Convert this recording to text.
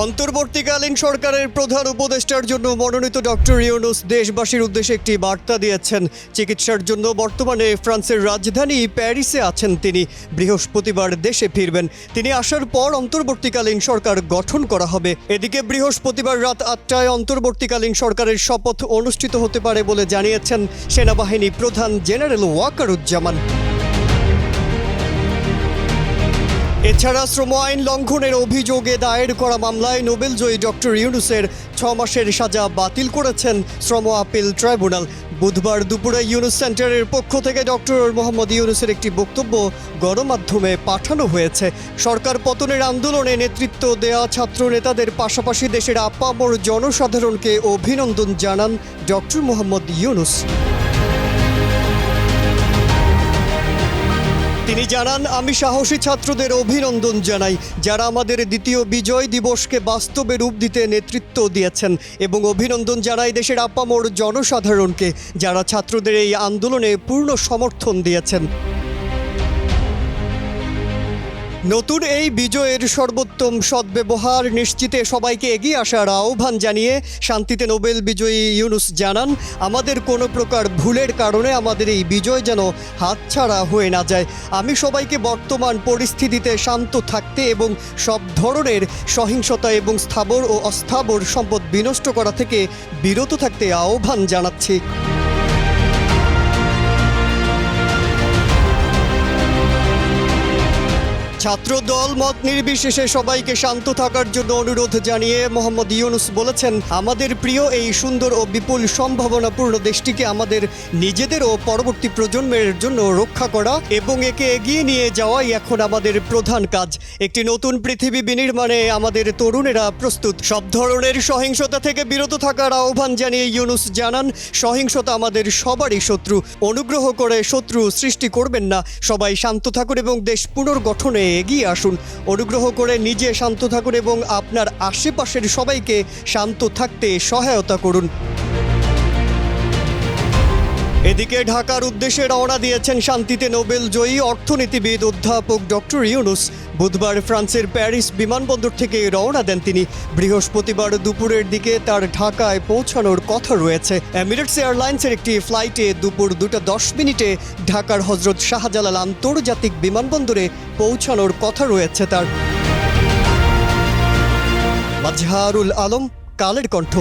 অন্তর্বর্তীকালীন সরকারের প্রধান উপদেষ্টার জন্য মনোনীত ডক্টর ইউনূস দেশবাসীর উদ্দেশ্যে একটি বার্তা দিয়েছেন। চিকিৎসার জন্য বর্তমানে ফ্রান্সের রাজধানী প্যারিসে আছেন তিনি। বৃহস্পতিবার দেশে ফিরবেন। তিনি আসার পর অন্তর্বর্তীকালীন সরকার গঠন করা হবে। এদিকে বৃহস্পতিবার রাত 8টায় অন্তর্বর্তীকালীন সরকারের শপথ অনুষ্ঠিত হতে পারে বলে জানিয়েছেন সেনাবাহিনী প্রধান জেনারেল ওয়াকারুজ্জামান। এছাড়া শ্রম আইন লঙ্ঘনের অভিযোগে দায়ের করা মামলায় নোবেলজয়ী ডক্টর ইউনূসের 6 মাসের সাজা বাতিল করেছেন শ্রম আপিল ট্রাইব্যুনাল। বুধবার দুপুরে ইউনূস সেন্টারের পক্ষ থেকে ডক্টর মোহাম্মদ ইউনূসের একটি বক্তব্য গণমাধ্যমে পাঠানো হয়েছে। সরকার পতনের আন্দোলনে নেতৃত্ব দেয়া ছাত্র নেতাদের পাশাপাশি দেশের আপামর জনসাধারণকে অভিনন্দন জানান ডক্টর মোহাম্মদ ইউনূস। তিনি জানান, আমি সাহসী ছাত্রদের অভিনন্দন জানাই, যারা আমাদের দ্বিতীয় বিজয় দিবসকে বাস্তবে রূপ দিতে নেতৃত্ব দিয়েছেন, এবং অভিনন্দন জানাই দেশের আপামর জনসাধারণকে, যারা ছাত্রদের এই আন্দোলনে পূর্ণ সমর্থন দিয়েছেন। নতুন এই বিজয়ের সর্বোত্তম সদ্ব্যবহার নিশ্চিতে সবাইকে এগিয়ে আসার আহ্বান জানিয়ে শান্তিতে নোবেল বিজয়ী ইউনূস জানান, আমাদের কোনো প্রকার ভুলের কারণে আমাদের এই বিজয় যেন হাতছাড়া হয়ে না যায়। আমি সবাইকে বর্তমান পরিস্থিতিতে শান্ত থাকতে এবং সব ধরনের সহিংসতা এবং স্থাবর ও অস্থাবর সম্পদ বিনষ্ট করা থেকে বিরত থাকতে আহ্বান জানাচ্ছি। ছাত্র দল মত নির্বিশেষে সবাইকে শান্ত থাকার জন্য অনুরোধ জানিয়ে মোহাম্মদ ইউনূস বলেছেন, আমাদের প্রিয় এই সুন্দর ও বিপুল সম্ভাবনাপূর্ণ দেশটিকে আমাদের নিজেদের ও পরবর্তী প্রজন্মের জন্য রক্ষা করা এবং একে এগিয়ে নিয়ে যাওয়াই এখন আমাদের প্রধান কাজ। একটি নতুন পৃথিবী বিনির্মাণে আমাদের তরুণেরা প্রস্তুত। সব ধরনের সহিংসতা থেকে বিরত থাকার আহ্বান জানিয়ে ইউনূস জানান, সহিংসতা আমাদের সবারই শত্রু। অনুগ্রহ করে শত্রু সৃষ্টি করবেন না। সবাই শান্ত থাকুন এবং দেশ পুনর্গঠনে এগিয়ে আসুন। অনুগ্রহ করে নিজে শান্ত থাকুন এবং আপনার আশেপাশের সবাইকে শান্ত থাকতে সহায়তা করুন। এদিকে ঢাকার উদ্দেশ্যে রওনা দিয়েছেন শান্তিতে নোবেল জয়ী অর্থনীতিবিদ অধ্যাপক ডক্টর ইউনূস। বুধবার ফ্রান্সের প্যারিস বিমানবন্দর থেকে রওনা দেন তিনি। বৃহস্পতিবার দুপুরের দিকে তার ঢাকায় পৌঁছানোর কথা রয়েছে। এমিরেটস এয়ারলাইন্সের একটি ফ্লাইটে দুপুর 2:10 ঢাকার হজরত শাহজালাল আন্তর্জাতিক বিমানবন্দরে পৌঁছানোর কথা রয়েছে তার। মাজহারুল আলম, কালের কণ্ঠ।